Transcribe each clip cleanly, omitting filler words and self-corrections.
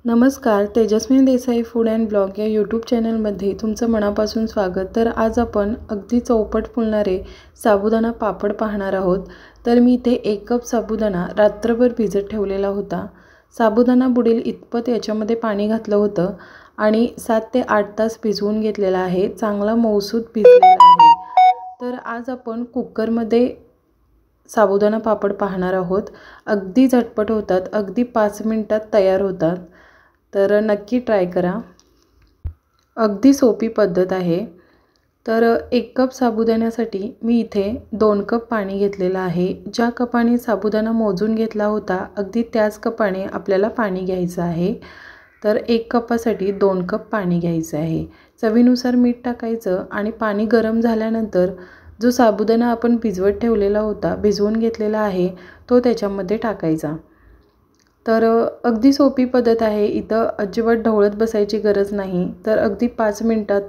नमस्कार, Tejaswini Desai food and blog या YouTube चॅनलमध्ये तुमचं मनापासून स्वागत। तर आज आपण अगदी चौपट फुलणारे साबुदाणा पापड पाहणार आहोत। तर मी इथे 1 कप साबुदाणा रात्रभर भिजत ठेवलेला होता। साबुदाणा बुडेल इतपत याच्यामध्ये पाणी घातलं होतं आणि 7 ते 8 तास भिजवून घेतलेला आहे। चांगला मऊसूत भिजलेला आहे। तर आज आपण कुकरमध्ये साबुदाणा पापड पाहणार आहोत। अगदी झटपट होतात, अगदी 5 मिनिटात तयार होतात। तर नक्की ट्राय करा। अगदी सोपी पद्धत आहे। तर 1 कप साबुदाण्यासाठी मी इथे 2 कप पाणी घेतलेलं आहे। ज्या कपाने साबुदाणा मोजून घेतला होता अगदी त्याच कपाने आपल्याला पाणी घ्यायचं आहे। तर 1 कपासाठी 2 कप पाणी घ्यायचं आहे। चवीनुसार मीठ टाकायचं आणि पाणी गरम झाल्यानंतर जो साबुदाणा आपण भिजवत ठेवलेला होता, भिजवून घेतलेला आहे, तो त्याच्यामध्ये टाकायचा। तर अगदी सोपी पद्धत आहे। इथं अजिबात ढवळत बसायची गरज नाही। तर अगदी 5 मिनिटात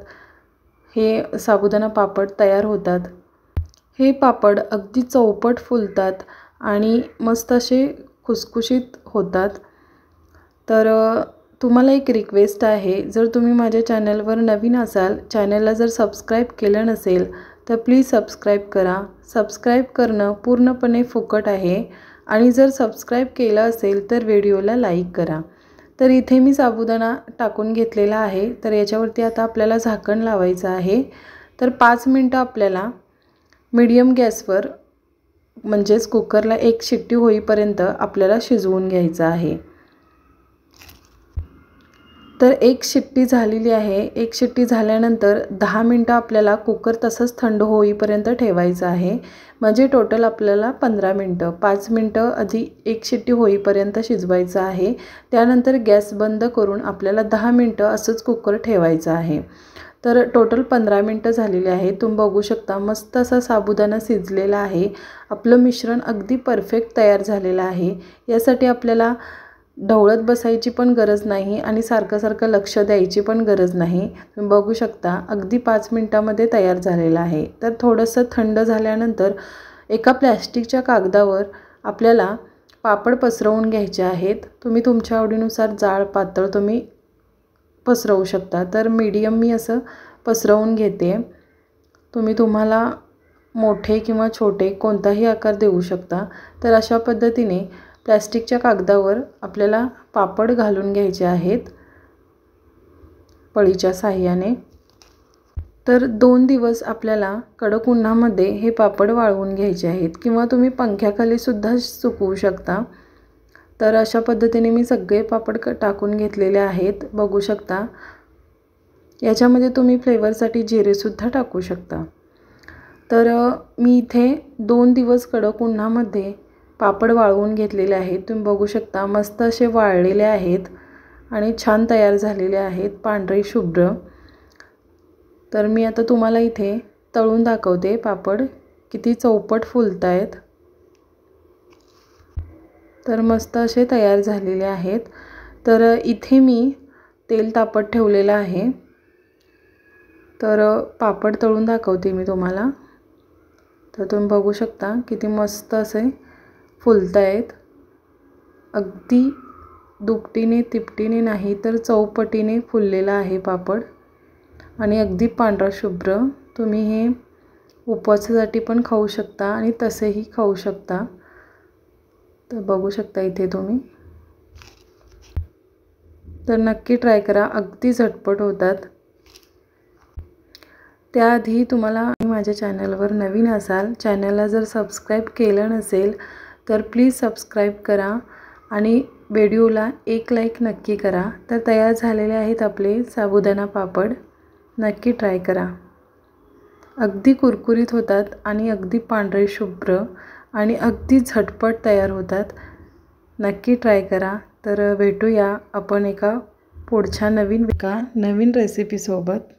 हे साबुदाणा पापड तयार होतात। हे पापड अगदी चौपट फुलतात आणि मस्त असे खुसखुशीत होतात। तर तुम्हाला एक रिक्वेस्ट आहे, जर तुम्ही माझ्या चॅनलवर नवीन असाल, चॅनलला जर सबस्क्राईब केलं नसेल तर प्लीज सबस्क्राईब करा। सबस्क्राईब करणं पूर्णपणे फुकट आहे आणि जर सबस्क्राईब केलं असेल तर व्हिडिओला लाईक करा। तर इथे मी साबुदाणा टाकून घेतलेला आहे। तर याच्यावरती आता आपल्याला झाकण लावायचं आहे। तर 5 मिनिटं आपल्याला मीडियम गॅसवर म्हणजेच कुकरला 1 शिट्टी होईपर्यंत आपल्याला शिजवून घ्यायचं आहे। तर 1 शिट्टी झालेली आहे। 1 शिट्टी झाल्यानंतर 10 मिनिटं आपल्याला कुकर तसंच थंड होईपर्यंत ठेवायचं आहे। म्हणजे टोटल आपल्याला 15 मिनिटं, 5 मिनिटं आधी 1 शिट्टी होईपर्यंत शिजवायचं आहे। त्यानंतर गॅस बंद करून आपल्याला 10 मिनिटं असंच कुकर ठेवायचं आहे। तर टोटल 15 मिनिटं झालेली आहे। तुम्ही बघू शकता मस्त असा साबुदाणा शिजलेला आहे। आपलं मिश्रण अगदी परफेक्ट तयार झालेलं आहे। यासाठी आपल्याला ढवळत बसायची पण गरज नाही आणि सारखं लक्ष द्यायची पण गरज नाही। तुम्ही बघू शकता अगदी 5 मिनिटांमध्ये तयार झालेला आहे। तर थोडंसं थंड झाल्यानंतर एका प्लॅस्टिकच्या कागदावर आपल्याला पापड पसरवून घ्यायचे आहेत। तुम्ही तुमच्या आवडीनुसार जाड पातळ तुम्ही पसरवू शकता। तर मीडियम मी असं पसरवून घेते। तुम्हाला मोठे किंवा छोटे कोणताही आकार देऊ शकता। तर अशा पद्धतीने प्लॅस्टिकच्या कागदावर आपल्याला पापड घालून घ्यायचे आहेत पळीच्या साहाय्याने। तर 2 दिवस आपल्याला कडक उन्हामध्ये हे पापड वाळवून घ्यायचे आहेत किंवा तुम्ही पंख्याखाली सुद्धा सुकवू शकता। तर अशा पद्धतीने मी सगळे पापड टाकून घेतलेले आहेत, बघू शकता। याच्यामध्ये तुम्ही फ्लेवरसाठी जिरेसुद्धा टाकू शकता। तर मी इथे 2 दिवस कडक उन्हामध्ये पापड वाळवून घेतलेले आहेत। तुम्ही बघू शकता मस्त असे वाळलेले आहेत आणि छान तयार झालेले आहेत, पांढरे शुभ्र। तर मी आता तुम्हाला इथे तळून दाखवते पापड किती चौपट फुलत आहेत। तर मस्त असे तयार झालेले आहेत। तर इथे मी तेल तापत ठेवलेलं आहे। तर पापड तळून दाखवते मी तुम्हाला। तर तुम्ही बघू शकता किती मस्त असे फुलत आहेत। अगदी दुपटीने तिपटीने नाही तर चौपटीने फुललेला आहे पापड आणि अगदी पांढरा शुभ्र। तुम्ही हे उपवासासाठी पण खाऊ शकता आणि तसेही खाऊ शकता। तर बघू शकता इथे तुम्ही। तर नक्की ट्राय करा, अगदी झटपट होतात। त्याआधी तुम्हाला माझ्या चॅनलवर नवीन असाल, चॅनलला जर सबस्क्राईब केलं नसेल तर प्लीज सबस्क्राईब करा आणि व्हिडिओला एक लाईक नक्की करा। तर तयार झालेले आहेत आपले साबुदाणा पापड, नक्की ट्राय करा। अगदी कुरकुरीत होतात आणि अगदी पांढरे शुभ्र आणि अगदी झटपट तयार होतात। नक्की ट्राय करा। तर भेटूया आपण एका पुढच्या नवीन रेसिपीसोबत।